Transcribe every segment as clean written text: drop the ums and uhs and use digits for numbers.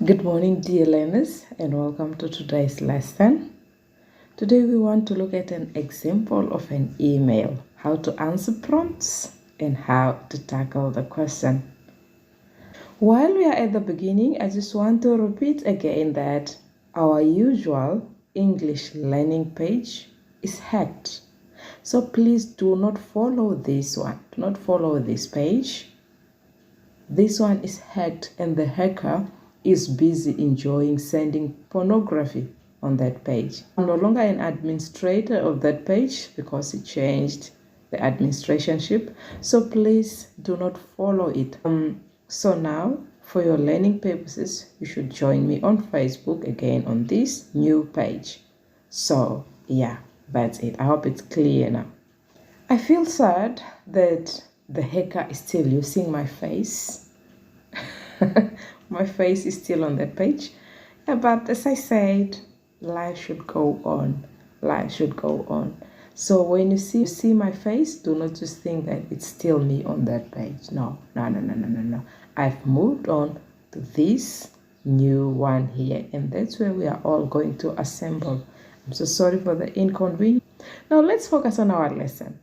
Good morning, dear learners, and welcome to today's lesson. Today we want to look at an example of an email, how to answer prompts, and how to tackle the question. While we are at the beginning, I just want to repeat again that our usual English learning page is hacked. So please do not follow this one. Do not follow this page. This one is hacked, and the hacker is busy enjoying sending pornography on that page. I'm no longer an administrator of that page because it changed the administrationship. So please do not follow it. So now, for your learning purposes, you should join me on Facebook again on this new page. So yeah, that's it. I hope it's clear now. I feel sad that the hacker is still using my face. My face is still on that page. Yeah, but as I said, life should go on. Life should go on. So when you see my face, do not just think that it's still me on that page. No. I've moved on to this new one here, and that's where we are all going to assemble. I'm so sorry for the inconvenience. Now let's focus on our lesson.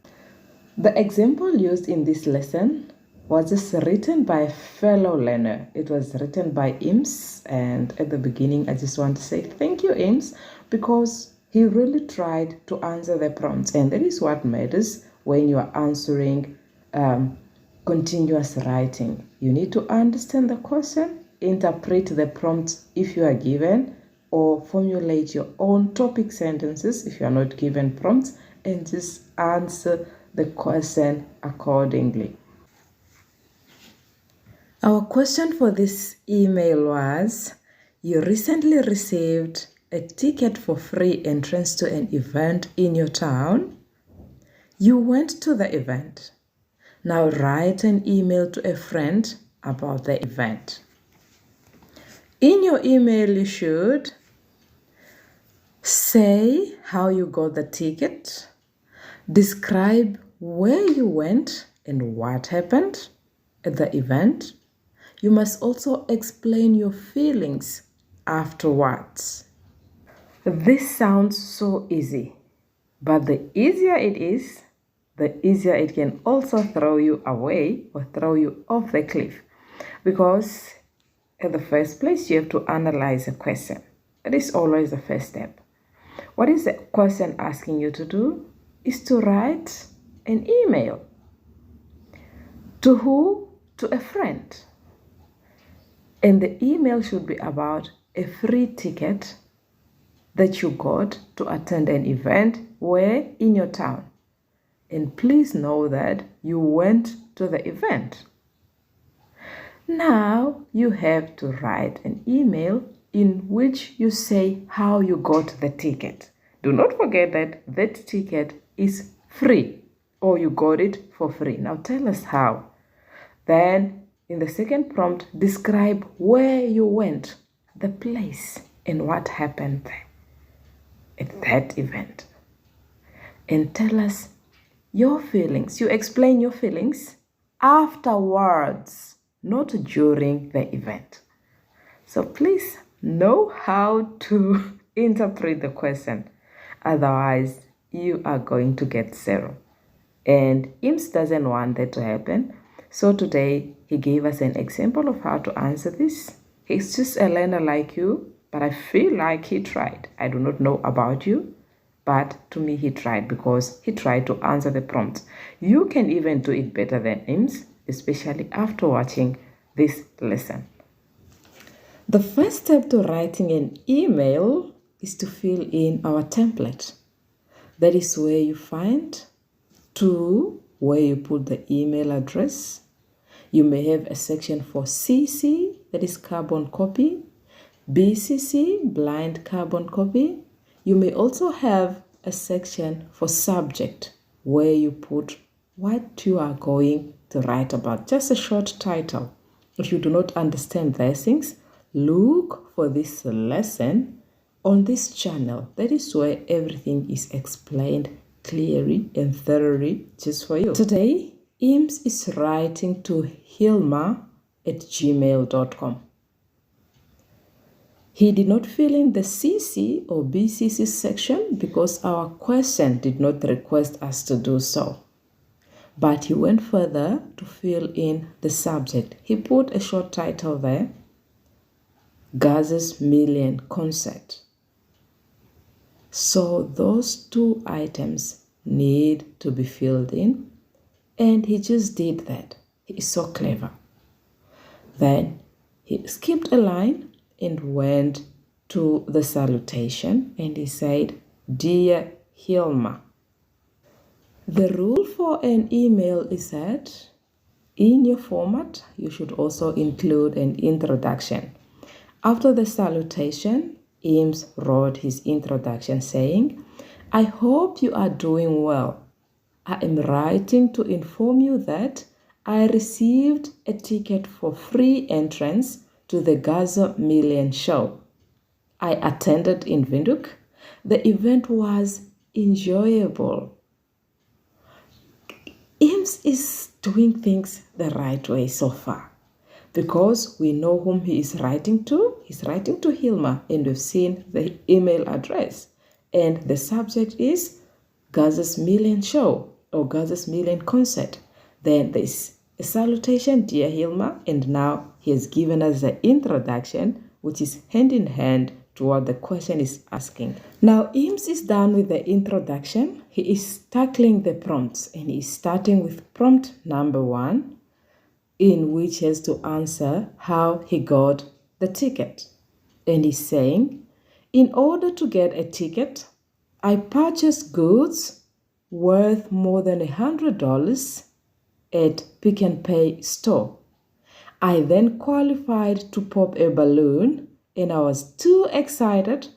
The example used in this lesson was just written by a fellow learner. It was written by Ims, and at the beginning I just want to say thank you, Ims, because he really tried to answer the prompts, and that is what matters when you are answering continuous writing. You need to understand the question, interpret the prompts if you are given, or formulate your own topic sentences if you are not given prompts, and just answer the question accordingly. Our question for this email was, you recently received a ticket for free entrance to an event in your town. You went to the event. Now write an email to a friend about the event. In your email, you should say how you got the ticket, describe where you went and what happened at the event. You must also explain your feelings afterwards. This sounds so easy, but the easier it is, the easier it can also throw you away or throw you off the cliff. Because in the first place, you have to analyze a question. That is always the first step. What is the question asking you to do? Is to write an email. To who? To a friend. And the email should be about a free ticket that you got to attend an event where in your town. And please know that you went to the event. Now you have to write an email in which you say how you got the ticket. Do not forget that that ticket is free, or you got it for free. Now tell us how. Then in the second prompt, describe where you went, the place, and what happened there at that event. And tell us your feelings. You explain your feelings afterwards, not during the event. So please know how to interpret the question. Otherwise, you are going to get 0. And IMS doesn't want that to happen. So today, he gave us an example of how to answer this. He's just a learner like you, but I feel like he tried. I do not know about you, but to me, he tried because he tried to answer the prompt. You can even do it better than IMS, especially after watching this lesson. The first step to writing an email is to fill in our template. That is where you find to where you put the email address. You may have a section for CC, that is carbon copy, BCC, blind carbon copy. You may also have a section for subject, where you put what you are going to write about, just a short title. If you do not understand these things, look for this lesson on this channel. That is where everything is explained clearly and thoroughly just for you. Today, IMS is writing to hilma@gmail.com. He did not fill in the CC or BCC section because our question did not request us to do so. But he went further to fill in the subject. He put a short title there, Gaz's Million Concert. So those two items need to be filled in, and he just did that. He is so clever. Then he skipped a line and went to the salutation, and he said, Dear Hilma. The rule for an email is that in your format, you should also include an introduction. After the salutation, Eames wrote his introduction saying, I hope you are doing well. I am writing to inform you that I received a ticket for free entrance to the Gaza Million Show. I attended in Windhoek. The event was enjoyable. Eames is doing things the right way so far because we know whom he is writing to. He's writing to Hilma, and we've seen the email address. And the subject is Gaza's Million Show or Gaza's Million Concert. Then there's a salutation, Dear Hilma, and now he has given us the introduction, which is hand in hand to what the question is asking. Now, Eames is done with the introduction. He is tackling the prompts, and he's starting with prompt number 1, in which he has to answer how he got the ticket. And he's saying, in order to get a ticket, I purchased goods worth more than $100 at Pick and Pay store. I then qualified to pop a balloon, and I was too excited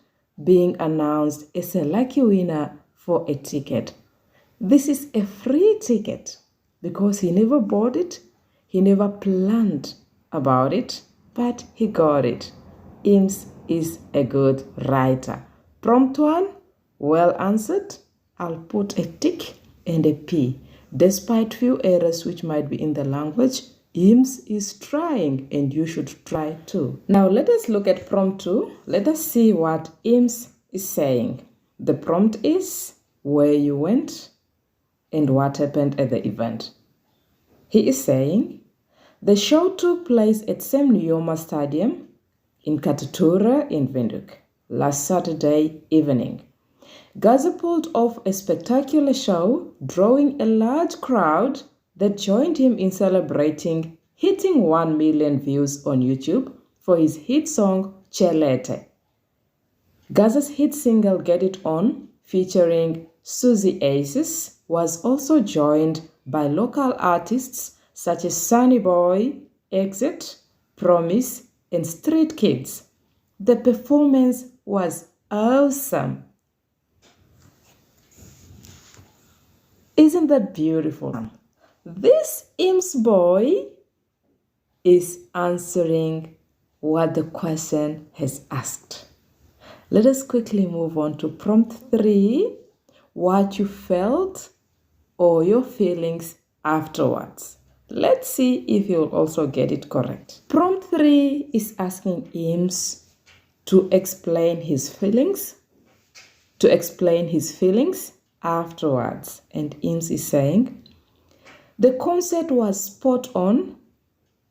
being announced as a lucky winner for a ticket. This is a free ticket because he never bought it, he never planned about it, but he got it. Eames is a good writer. Prompt 1, well answered. I'll put a tick and a P. Despite few errors which might be in the language, Eames is trying, and you should try too. Now let us look at prompt 2. Let us see what Eames is saying. The prompt is where you went and what happened at the event. He is saying, the show took place at Sam Nujoma Stadium in Katutura in Windhoek last Saturday evening. Gaza pulled off a spectacular show, drawing a large crowd that joined him in celebrating hitting 1 million views on YouTube for his hit song Chelete. Gaza's hit single Get It On, featuring Susie Aces, was also joined by local artists such as Sunny Boy, Exit, Promise, and Street Kids. The performance was awesome. Isn't that beautiful? This Eames boy is answering what the question has asked. Let us quickly move on to prompt 3, what you felt or your feelings afterwards. Let's see if you'll also get it correct. Prompt 3 is asking Eames to explain his feelings, afterwards. And Eames is saying, the concert was spot on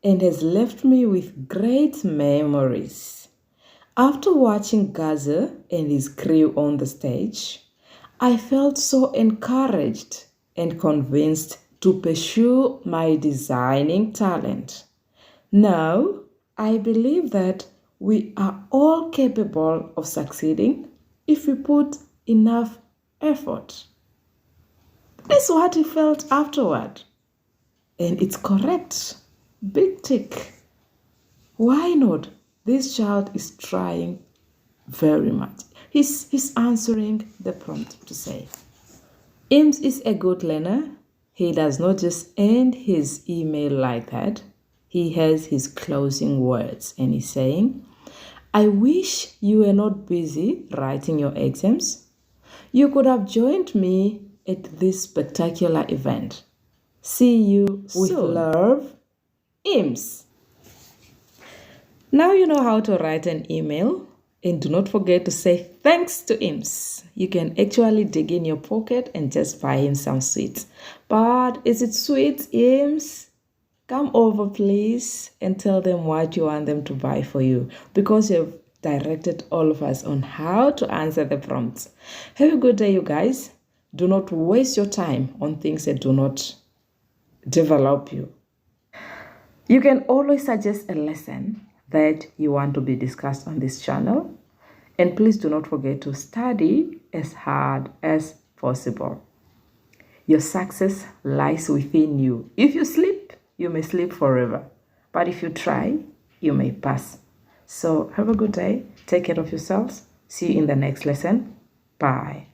and has left me with great memories. After watching Gaza and his crew on the stage, I felt so encouraged and convinced to pursue my designing talent. Now, I believe that we are all capable of succeeding if we put enough effort. That's what he felt afterward. And it's correct. Big tick. Why not? This child is trying very much. He's answering the prompt to say. Eames is a good learner. He does not just end his email like that. He has his closing words, and he's saying, I wish you were not busy writing your exams. You could have joined me at this spectacular event. See you soon. With love, Eames. Now you know how to write an email. And do not forget to say thanks to Ims. You can actually dig in your pocket and just buy him some sweets. But is it sweet, Ims? Come over, please, and tell them what you want them to buy for you, because you've directed all of us on how to answer the prompts. Have a good day, you guys. Do not waste your time on things that do not develop you. You can always suggest a lesson that you want to be discussed on this channel. And please do not forget to study as hard as possible. Your success lies within you. If you sleep, you may sleep forever. But if you try, you may pass. So have a good day. Take care of yourselves. See you in the next lesson. Bye.